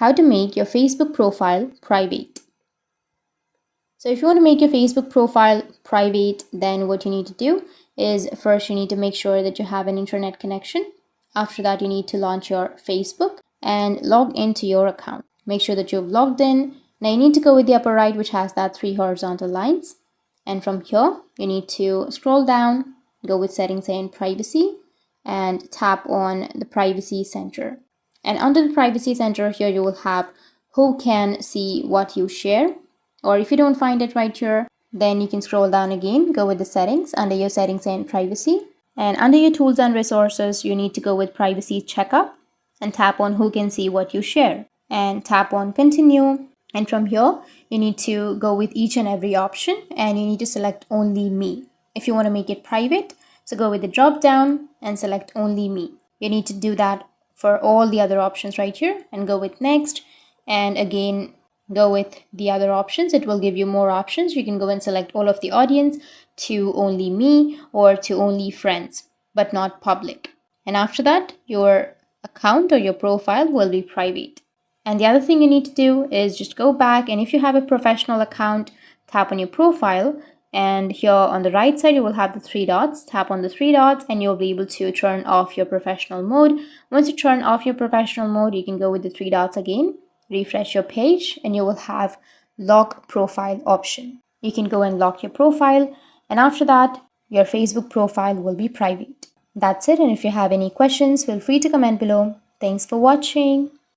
how to make your Facebook profile private. So if you want to make your Facebook profile private, then what you need to do is first you need to make sure that you have an internet connection. After that, you need to launch your Facebook and log into your account. Make sure that you've logged in. Now you need to go with the upper right, which has that 3 horizontal lines. And from here, you need to scroll down, go with settings and privacy, and tap on the privacy center. And under the privacy center here, you will have who can see what you share. Or if you don't find it right here, then you can scroll down again, go with the settings, under your settings and privacy. And under your tools and resources, you need to go with privacy checkup and tap on who can see what you share and tap on continue. And from here, you need to go with each and every option and you need to select only me. If you want to make it private, so go with the drop down and select only me. You need to do that for all the other options right here and go with next. And again, go with the other options. It will give you more options. You can go and select all of the audience to only me or to only friends, but not public. And after that, your account or your profile will be private. And the other thing you need to do is just go back, and if you have a professional account, tap on your profile, and here on the right side you will have the 3 dots. Tap on the 3 dots and you'll be able to turn off your professional mode. Once you turn off your professional mode, you can go with the 3 dots again, refresh your page, and you will have lock profile option. You can go and lock your profile, and after that your Facebook profile will be private. That's it, and if you have any questions, feel free to comment below. Thanks for watching.